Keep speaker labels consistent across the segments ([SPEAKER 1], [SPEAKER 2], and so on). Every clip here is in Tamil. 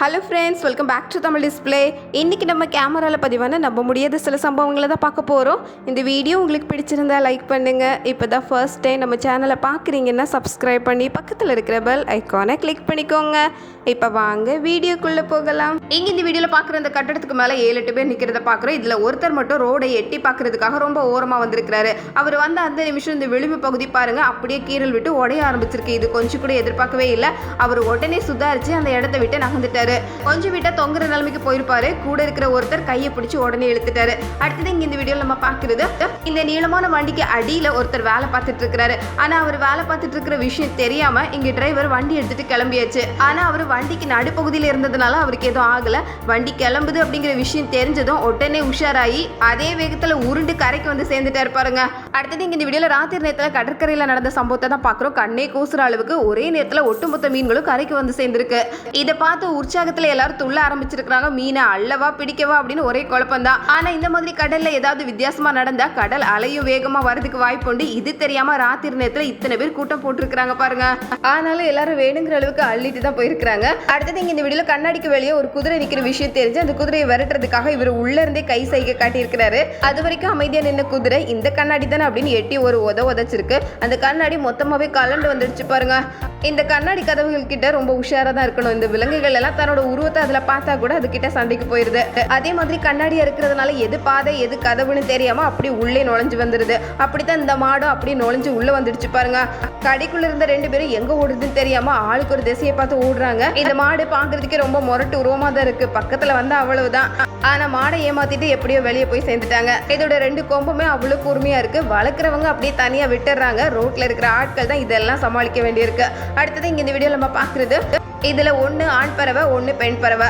[SPEAKER 1] Hello friends, welcome back to Tamil display. இன்றைக்கி நம்ம கேமராவில் பதிவான நம்ப முடியாத சில சம்பவங்களை தான் பார்க்க போகிறோம். இந்த வீடியோ உங்களுக்கு பிடிச்சிருந்தா லைக் பண்ணுங்கள். இப்போ தான் ஃபர்ஸ்ட் டைம் நம்ம சேனலை பார்க்குறீங்கன்னா சப்ஸ்கிரைப் பண்ணி பக்கத்தில் இருக்கிற பெல் ஐக்கானை கிளிக் பண்ணிக்கோங்க. இப்போ வாங்க வீடியோக்குள்ளே போகலாம். இங்கே இந்த வீடியோவில் பார்க்குற அந்த கட்டடத்துக்கு மேலே 7-8 பேர் நிற்கிறத பார்க்குறோம். இதில் ஒருத்தர் மட்டும் ரோடை எட்டி பார்க்குறதுக்காக ரொம்ப ஓரமாக வந்திருக்கிறாரு. அவர் வந்த அந்த நிமிஷம் இந்த விளிம்பு பகுதி பாருங்கள், அப்படியே கீரல் விட்டு உடைய ஆரம்பிச்சிருக்கு. இது கொஞ்சம் கூட எதிர்பார்க்கவே இல்லை. அவர் உடனே சுதாரித்து அந்த இடத்த விட்டு நகர்ந்துட்டாரு. கொஞ்சம் விட்டா தொங்குற நிலைமைக்கு போயிருப்பாரு. கூட இருக்கிற ஒருத்தர் கையை பிடிச்சி உடனே இழுத்துட்டாரு. அடுத்தது இங்க இந்த வீடியோல நம்ம பாக்குறது, இந்த நீளமான வண்டிக்கு அடியில ஒருத்தர் வேலை பார்த்துட்டு இருக்காரு. ஆனா அவர் வேலை பார்த்துட்டு இருக்கிற விஷயம் தெரியாம இங்க டிரைவர் வண்டி எடுத்துட்டு கிளம்பியாச்சு. ஆனா அவர் வண்டிக்கு நடுப்பகுதியில இருந்ததுனால அவருக்கு எதுவும் ஆகல. வண்டி கிளம்புது அப்படிங்கிற விஷயம் தெரிஞ்சதும் உடனே உஷாராயி அதே வேகத்துல உருண்டு கரைக்கு வந்து சேர்ந்துட்டாரு பாருங்க. அடுத்தது இங்க இந்த வீடியோல ராத்திரி நேரத்துல கடற்கரையில நடந்த சம்பவத்தை தான் பாக்குறோம். கண்ணே கூசுற அளவுக்கு ஒரே நேரத்துல ஒட்டுமொத்த மீன்களும் கரைக்கு வந்து சேர்ந்திருக்கு. இதை பார்த்து உற்சாகத்துல எல்லாரும் துள்ள ஆரம்பிச்சிருக்காங்க. மீனை அள்ளவா பிடிக்கவா அப்படின்னு ஒரே குழப்பம் தான். ஆனா இந்த மாதிரி கடல்ல ஏதாவது வித்தியாசமா நடந்தா கடல் அலையும் வேகமா வரதுக்கு வாய்ப்பு உண்டு. இது தெரியாம ராத்திரி நேரத்துல இத்தனை பேர் கூட்டம் போட்டுருக்காங்க பாருங்க. ஆனாலும் எல்லாரும் வேணுங்கிற அளவுக்கு அள்ளிட்டு தான் போயிருக்காங்க. அடுத்தது இங்க இந்த வீடியோல கண்ணாடிக்கு வெளியே ஒரு குதிரை நிக்கிற விஷயம் தெரிஞ்சு அந்த குதிரையை விரட்டுறதுக்காக இவர் உள்ள இருந்தே கை சைகை காட்டியிருக்கிறாரு. அது வரைக்கும் அமைதியா நின்ன குதிரை இந்த கண்ணாடி தானே அப்படின்னு எட்டி ஒரு உதச்சிருக்கு. அந்த கண்ணாடி மொத்தமாவே கலண்டு வந்துடுச்சு பாருங்க. இந்த கண்ணாடி கதவுகள் கிட்ட ரொம்ப உஷாரா தான் இருக்கணும். இந்த விலங்குகள் எல்லாம் தன்னோட உருவத்தை அதுல பார்த்தா கூட அது கிட்ட சண்டைக்கு போயிருது. அதே மாதிரி கண்ணாடியா இருக்கிறதுனால எது பாதை எது கதவுன்னு தெரியாம அப்படி உள்ளே நுழைஞ்சு வந்துருது. அப்படித்தான் இந்த மாடும் அப்படி நுழைஞ்சு உள்ள வந்துடுச்சு பாருங்க. கடைக்குள்ள இருந்த 2 பேரும் எங்க ஓடுதுன்னு தெரியாம ஆளுக்கு ஒரு திசையை பார்த்து ஓடுறாங்க. இந்த மாடு பாக்குறதுக்கே ரொம்ப முரட்டு உருவமா தான் இருக்கு. பக்கத்துல வந்தா அவ்வளவுதான். ஆனா மாடை ஏமாத்திட்டு எப்படியோ வெளியே போய் சேர்ந்துட்டாங்க. இதோட 2 கொம்புமே அவ்வளவு கூர்மையா இருக்கு. வளர்க்குறவங்க அப்படியே தனியா விட்டுறாங்க. ரோட்ல இருக்கிற ஆட்கள் தான் இதெல்லாம் சமாளிக்க வேண்டியிருக்கு. அடுத்தது இங்க இந்த வீடியோல நம்ம பாக்குறது, இதுல ஒண்ணு ஆண் பறவை ஒண்ணு பெண் பறவை.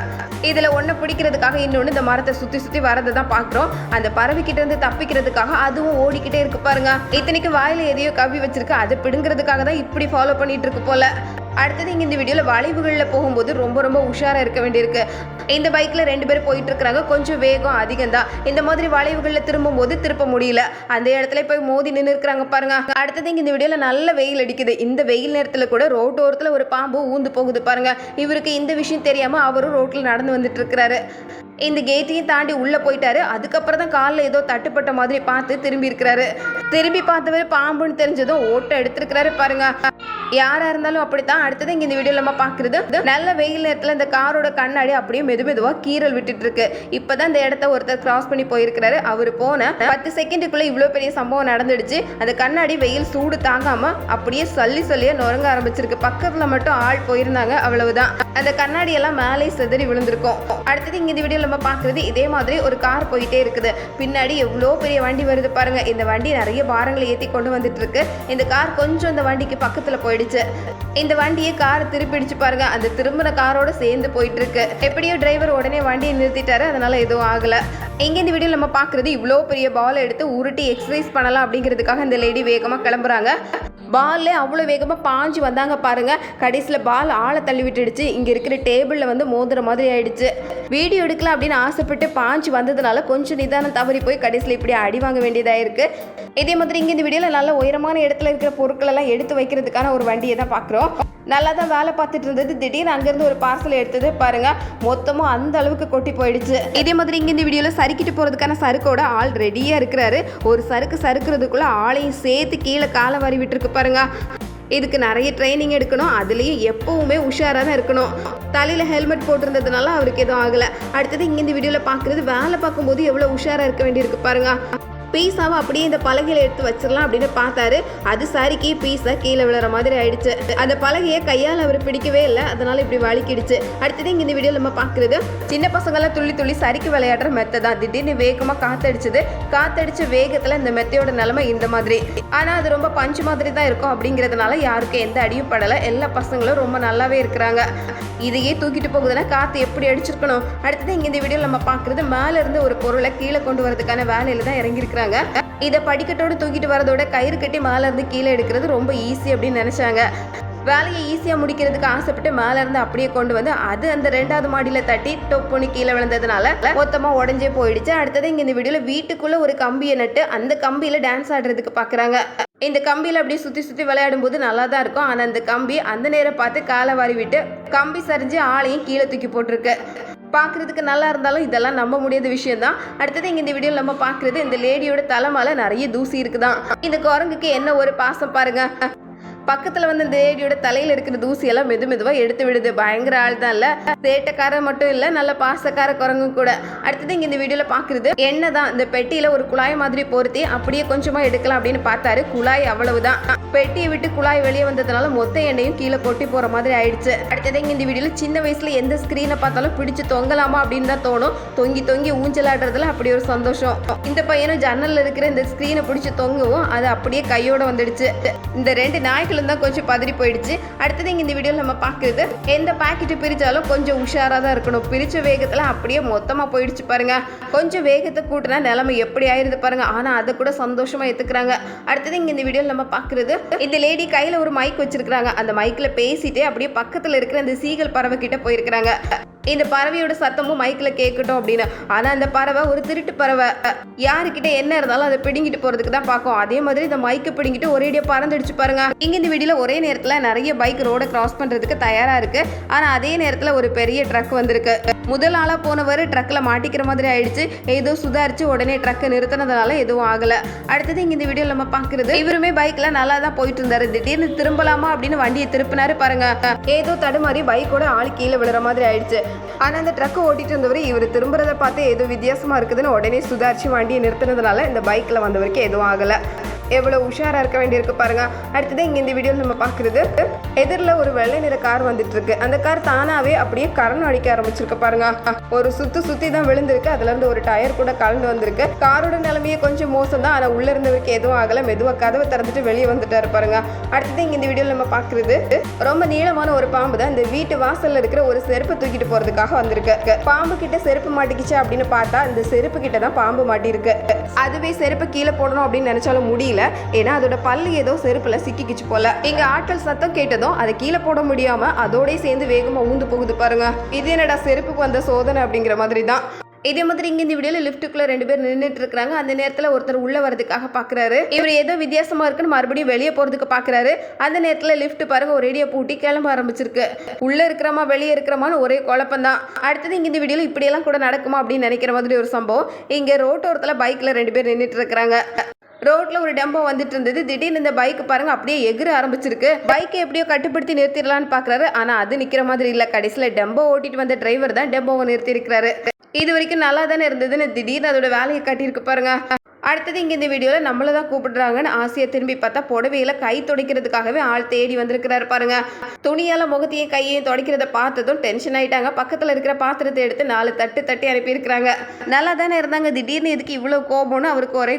[SPEAKER 1] இதுல ஒண்ணு பிடிக்கிறதுக்காக இன்னொன்னு இந்த மரத்தை சுத்தி சுத்தி வரதை தான் பாக்குறோம். அந்த பறவை கிட்ட இருந்து தப்பிக்கிறதுக்காக அதுவும் ஓடிக்கிட்டே இருக்கு பாருங்க. இத்தனைக்கு வாயில எதையோ கவ்வி வச்சிருக்கு. அதை பிடுங்கிறதுக்காக தான் இப்படி ஃபாலோ பண்ணிட்டு இருக்கு போல. அடுத்தது இங்க இந்த வீடியோல வளைவுகளில் போகும்போது ரொம்ப ரொம்ப உஷாரா இருக்க வேண்டியிருக்கு. இந்த பைக்ல 2 பேர் போயிட்டு இருக்கிறாங்க. கொஞ்சம் வேகம் அதிகம் தான். இந்த மாதிரி வளைவுகளில் திரும்பும் போது திருப்ப முடியல. அந்த இடத்துல போய் மோதி நின்று இருக்கிறாங்க பாருங்க. அடுத்தது இங்க இந்த வீடியோல நல்ல வெயில் அடிக்குது. இந்த வெயில் நேரத்துல கூட ரோட்டோரத்துல ஒரு பாம்பு ஊந்து போகுது பாருங்க. இவருக்கு இந்த விஷயம் தெரியாம அவரும் ரோட்ல நடந்து வந்துட்டு இருக்கிறாரு. இந்த கேட்டையும் தாண்டி உள்ள போயிட்டாரு. அதுக்கப்புறம் தான் காலில் ஏதோ தட்டுப்பட்ட மாதிரி பார்த்து திரும்பி இருக்கிறாரு. திரும்பி பார்த்தவர் பாம்புன்னு தெரிஞ்சதும் ஓட்ட எடுத்திருக்கிறாரு பாருங்க. யாரா இருந்தாலும் அப்படித்தான். அடுத்தது இங்க இந்த வீடியோல நம்ம பாக்குறது, நல்ல வெயில் நேரத்துல இந்த காரோட கண்ணாடி அப்படியே மெதுவா கீரல் விட்டுட்டு இருக்கு. இப்பதான் இந்த இடத்த ஒருத்தர் கிராஸ் பண்ணி போயிருக்கிறாரு. அவரு போன 10 செகண்டுக்குள்ள இவ்வளவு பெரிய சம்பவம் நடந்துடுச்சு. அந்த கண்ணாடி வெயில் சூடு தாங்காம அப்படியே சொல்லியே நொறுங்க ஆரம்பிச்சிருக்கு. பக்கத்துல மட்டும் ஆள் போயிருந்தாங்க, அவ்வளவுதான். அந்த கண்ணாடி எல்லாம் மேலே சிதறி விழுந்திருக்கும். அடுத்தது இங்க இந்த வீடியோல நம்ம பாக்குறது, இதே மாதிரி ஒரு கார் போயிட்டே இருக்குது. பின்னாடி எவ்வளோ பெரிய வண்டி வருது பாருங்க. இந்த வண்டி நிறைய பாரங்களை ஏற்றி கொண்டு வந்துட்டு இருக்கு. இந்த கார் கொஞ்சம் இந்த வண்டிக்கு பக்கத்துல போயிடுச்சு. இந்த வண்டியை கார் திருப்பிடுச்சு பாருங்க. அந்த திரும்பின காரோட சேர்ந்து போயிட்டு இருக்கு. எப்படியோ டிரைவர் உடனே வண்டியை நிறுத்திட்டாரு. அதனால எதுவும் ஆகல. இங்க இந்த வீடியோ நம்ம பாக்குறது, இவ்வளோ பெரிய பால் எடுத்து உருட்டி எக்ஸசைஸ் பண்ணலாம் அப்படிங்கிறதுக்காக இந்த லேடி வேகமா கிளம்புறாங்க. பால்ல அவ்வளோ வேகமாக பாஞ்சு வந்தாங்க பாருங்க. கடைசியில் பால் ஆளை தள்ளி விட்டுடுச்சு. இங்கே இருக்கிற டேபிளில் வந்து மோதுற மாதிரி ஆயிடுச்சு. வீடியோ எடுக்கலாம் அப்படின்னு ஆசைப்பட்டு பாஞ்சு வந்ததுனால கொஞ்சம் நிதானம் தவறி போய் கடைசியில் இப்படி அடி வாங்க வேண்டியதாக இருக்கு. இதே மாதிரி இங்கே இந்த வீடியோவில் நல்ல உயரமான இடத்துல இருக்கிற பொருட்கள் எல்லாம் எடுத்து வைக்கிறதுக்கான ஒரு வண்டியை தான் பார்க்குறோம். நல்லா தான் வேலை பார்த்துட்டு இருந்தது. திடீர்னு அங்கேருந்து ஒரு பார்சல் எடுத்தது பாருங்க. மொத்தமும் அந்த அளவுக்கு கொட்டி போயிடுச்சு. இதே மாதிரி இங்கே இந்த வீடியோவில் சறுக்கிட்டு போகிறதுக்கான சறுக்கோட ஆள் ரெடியாக இருக்கிறாரு. ஒரு சறுக்குறதுக்குள்ள ஆளையும் சேர்த்து கீழே காலை வாரி விட்டுருக்கு பாருங்க. இதுக்கு நிறைய ட்ரைனிங் எடுக்கணும். அதுலேயும் எப்பவுமே உஷாராக தான் இருக்கணும். தலையில் ஹெல்மெட் போட்டிருந்ததுனால அவருக்கு எதுவும் ஆகலை. அடுத்தது இங்கே இந்த வீடியோவில் பார்க்குறது, வேலை பார்க்கும்போது எவ்வளோ உஷாராக இருக்க வேண்டியிருக்கு பாருங்க. பீஸாவை அப்படியே இந்த பலகையில் எடுத்து வச்சிடலாம் அப்படின்னு பார்த்தாரு. அது சரிக்கு பீஸா கீழே விழுற மாதிரி ஆயிடுச்சு. அந்த பலகையை கையால் அவர் பிடிக்கவே இல்லை. அதனால இப்படி வலிக்கிடுச்சு. அடுத்தது இங்க இந்த வீடியோ நம்ம பார்க்குறது, சின்ன பசங்களாம் துள்ளி சரிக்கு விளையாடுற மெத்தை தான். திடீர்னு வேகமாக காத்தடிச்ச வேகத்தில் இந்த மெத்தையோட நிலைமை இந்த மாதிரி. ஆனால் அது ரொம்ப பஞ்சு மாதிரி தான் இருக்கும். அப்படிங்கிறதுனால யாருக்கும் எந்த அடியும் படலை. எல்லா பசங்களும் ரொம்ப நல்லாவே இருக்கிறாங்க. இதையே தூக்கிட்டு போகுதுன்னா காற்று எப்படி அடிச்சிருக்கணும். அடுத்தது இங்க இந்த வீடியோ நம்ம பார்க்குறது, மேல இருந்து ஒரு பொருளை கீழே கொண்டு வரதுக்கான வேலையில தான் இறங்கியிருக்கிறாங்க. இதை படிக்கட்டோடு தூக்கிட்டு வரதோட கயிறு கட்டி மேல இருந்து கீழே எடுக்கிறது ரொம்ப ஈஸி அப்படின்னு நினைச்சாங்க. வேலையை ஈஸியாக முடிக்கிறதுக்கு ஆசைப்பட்டு மேலே இருந்து அப்படியே கொண்டு வந்து அது அந்த 2வது மாடியில் தட்டி டொப்புன்னு கீழே விழுந்ததுனால மொத்தமாக உடஞ்சே போயிடுச்சு. அடுத்தது இங்கே இந்த வீடியோவில் வீட்டுக்குள்ளே ஒரு கம்பியை நட்டு அந்த கம்பியில் டான்ஸ் ஆடுறதுக்கு பார்க்குறாங்க. இந்த கம்பியில் அப்படியே சுற்றி சுற்றி விளையாடும்போது நல்லா தான் இருக்கும். ஆனால் இந்த கம்பி அந்த நேரம் பார்த்து காலை வாரி விட்டு கம்பி சரிஞ்சு ஆளையும் கீழே தூக்கி போட்டிருக்கு. பார்க்குறதுக்கு நல்லா இருந்தாலும் இதெல்லாம் நம்ப முடியாத விஷயம் தான். அடுத்தது இங்கே இந்த வீடியோவில் நம்ம பார்க்குறது இந்த லேடியோட தலை மேலே நிறைய தூசி இருக்குதான். இந்த குரங்குக்கு என்ன ஒரு பாசம் பாருங்க. பக்கத்தில் வந்து இந்த லேடியோட தலையில் இருக்கிற தூசியெல்லாம் மெதுவாக எடுத்து விடுது. பயங்கர ஆள் தான் இல்லை, சேட்டைக்காரன் மட்டும் இல்லை, நல்ல பாசக்கார குரங்கும் கூட. அடுத்தது இங்கே இந்த வீடியோவில் பார்க்குறது என்ன தான் இந்த பெட்டியில் ஒரு குழாய் மாதிரி பொருத்தி அப்படியே கொஞ்சமாக எடுக்கலாம் அப்படின்னு பார்த்தாரு. குழாய் அவ்வளவுதான். பெட்டியை விட்டு குழாய் வெளியே வந்ததுனால மொத்த எண்ணெயும் கீழே கொட்டி போகிற மாதிரி ஆயிடுச்சு. அடுத்தது இங்கே இந்த வீடியோவில் சின்ன வயசில் எந்த ஸ்க்ரீனை பார்த்தாலும் பிடிச்சு தொங்கலாமா அப்படின்னு தான் தோணும். தொங்கி ஊஞ்சலாடுறதுல அப்படி ஒரு சந்தோஷம். இந்த பையனும் ஜன்னலில் இருக்கிற இந்த ஸ்க்ரீனை பிடிச்சி தொங்கவும் அது அப்படியே கையோட வந்துடுச்சு. இந்த 2 நாய்கள் தான் கொஞ்சம் பதறி போயிடுச்சு. அடுத்தது இங்க இந்த வீடியோவில் நம்ம பார்க்குறது எந்த பாக்கெட்டு பிரிச்சாலும் கொஞ்சம் உஷாராக தான் இருக்கணும். பிரிச்ச வேகத்தில் அப்படியே மொத்தமாக போயிடுச்சு பாருங்க. கொஞ்சம் வேகத்தை கூட்டினா நிலைமை எப்படி ஆயிருது பாருங்க. ஆனால் அதை கூட சந்தோஷமா ஏற்றுக்கிறாங்க. அடுத்தது இங்க இந்த வீடியோவில் நம்ம பார்க்குறது இந்த லேடி கையில் ஒரு மைக் வச்சிருக்கிறாங்க. அந்த மைக்கில் பேசிட்டு அப்படியே பக்கத்தில் இருக்கிற அந்த சீகல் பறவை கிட்ட போயிருக்கிறாங்க. இந்த பறவையோட சத்தமும் மைக்கில் கேட்கட்டும் அப்படின்னு. ஆனால் அந்த பறவை ஒரு திருட்டு பறவை. யாருக்கிட்ட என்ன இருந்தாலும் அதை பிடிங்கிட்டு போகிறதுக்கு தான் பார்க்கும். அதே மாதிரி இந்த மைக்கை பிடிங்கிட்டு ஒரேடியாக பறந்துடுச்சு பாருங்க. இங்கே இந்த வீடியோவில் ஒரே நேரத்தில் நிறைய பைக் ரோடை கிராஸ் பண்ணுறதுக்கு தயாராக இருக்குது. ஆனால் அதே நேரத்தில் ஒரு பெரிய ட்ரக் வந்திருக்கு. முதல் ஆளாக போனவர் ட்ரக்கில் மாட்டிக்கிற மாதிரி ஆயிடுச்சு. ஏதோ சுதாரிச்சு உடனே ட்ரக்கை நிறுத்தினதுனால எதுவும் ஆகலை. அடுத்தது இங்கே இந்த வீடியோவில் நம்ம பார்க்குறது இவருமே பைக்கில் நல்லா தான் போயிட்டு இருந்தாரு. திடீர்னு திரும்பலாமா அப்படின்னு வண்டியை திருப்பினாரு பாருங்க. ஏதோ தடுமாறி பைக்கோட ஆள் கீழே விழுற மாதிரி ஆயிடுச்சு. ஆனால் அந்த ட்ரக்கை ஓட்டிட்டு வந்தவர் இவர் திரும்புறதை பார்த்து ஏதோ வித்தியாசமாக இருக்குதுன்னு உடனே சுதாரிச்சு வண்டியை நிறுத்தினதுனால இந்த பைக்கில் வந்தவருக்கு எதுவும் ஆகலை. எவ்வளோ உஷாராக இருக்க வேண்டியிருக்கு பாருங்க. அடுத்தது இங்கே இந்த வீடியோவில் நம்ம பார்க்குறது எதிரில் ஒரு வெள்ளை நிற கார் வந்துட்டு இருக்கு. அந்த கார் தானாகவே அப்படியே கரணம் அடிக்க ஆரம்பிச்சிருக்கு பாருங்க. ஒரு சுற்றி தான் விழுந்திருக்கு. அதுலேருந்து ஒரு டயர் கூட கலந்து வந்திருக்கு. காரோட நிலைமையே கொஞ்சம் மோசம் தான். ஆனால் உள்ளே இருந்தவருக்கு எதுவும் ஆகலை. மெதுவாக கதவை திறந்துட்டு வெளியே வந்துட்டாரு பாருங்க. அடுத்தது இங்கே இந்த வீடியோவில் நம்ம பார்க்குறது ரொம்ப நீளமான ஒரு பாம்பு தான் இந்த வீட்டு வாசலில் இருக்கிற ஒரு செருப்பு தூக்கிட்டு போகிறதுக்காக வந்திருக்கு. பாம்பு கிட்ட செருப்பு மாட்டிக்கிச்சு அப்படின்னு பார்த்தா இந்த செருப்பு கிட்ட தான் பாம்பு மாட்டிருக்கு. அதுவே செருப்பு கீழே போடணும் அப்படின்னு நினைச்சாலும் முடியல. ஏன்னா அதோட பல்லு ஏதோ செருப்புல சிக்கிக்கிச்சு போல. இங்க ஆட்கள் சத்தம் கேட்டதும் அதை கீழே போட முடியாம அதோடய சேர்ந்து வேகமா ஊந்து போகுது பாருங்க. இது என்னடா செருப்புக்கு வந்த சோதனை அப்படிங்கிற மாதிரி தான். இதே மாதிரி இங்க இந்த வீடியோல லிஃப்ட்டுக்குள்ள 2 பேர் நின்றுட்டு இருக்காங்க. அந்த நேரத்துல ஒருத்தர் உள்ள வரதுக்காக பாக்குறாரு. இவர் ஏதோ வித்தியாசமா இருக்குன்னு மறுபடியும் வெளியே போறதுக்கு பாக்குறாரு. அந்த நேரத்துல லிஃப்ட் பாருங்க ஒரு ரேடியோ பூட்டி கிளம்ப ஆரம்பிச்சிருக்கு. உள்ள இருக்கிறமா வெளியே இருக்கிறமான்னு ஒரே குழப்பம் தான். அடுத்தது இங்க இந்த வீடியோல இப்படியெல்லாம் கூட நடக்குமா அப்படின்னு நினைக்கிற மாதிரி ஒரு சம்பவம். இங்க ரோட்டோரத்துல பைக்ல 2 பேர் நின்றுட்டு இருக்கிறாங்க. ரோட்ல ஒரு டெம்போ வந்துட்டு இருந்தது. திடீர்னு இந்த பைக் பாருங்க அப்படியே எகிர ஆரம்பிச்சிருக்கு. பைக்கை எப்படியோ கட்டுப்படுத்தி நிறுத்திடலான்னு பாக்குறாரு. ஆனா அது நிக்கிற மாதிரி இல்ல. கடைசியில டெம்போ ஓட்டிட்டு வந்த டிரைவர் தான் டெம்போவை நிறுத்தி இருக்கிறாரு. இது வரைக்கும் நல்லா தானே இருந்ததுன்னு திடீர்னு அதோட வேலையை காட்டியிருக்கு பாருங்க. அடுத்தது இங்கே இந்த வீடியோவில் நம்மளை தான் கூப்பிடுறாங்கன்னு ஆசையை திரும்பி பார்த்தா புடவையில் கை துடைக்கிறதுக்காகவே ஆள் தேடி வந்திருக்கிறாரு பாருங்க. துணியால் முகத்தையும் கையையும் துடைக்கிறத பார்த்ததும் டென்ஷன் ஆயிட்டாங்க. பக்கத்தில் இருக்கிற பாத்திரத்தை எடுத்து 4 தட்டி அனுப்பியிருக்கிறாங்க. நல்லா தானே இருந்தாங்க, திடீர்னு இதுக்கு இவ்வளோ கோபம்னு அவருக்கு ஒரே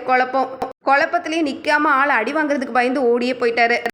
[SPEAKER 1] குழப்பத்திலேயே நிற்காம ஆள் அடி வாங்குறதுக்கு பயந்து ஓடியே போயிட்டாரு.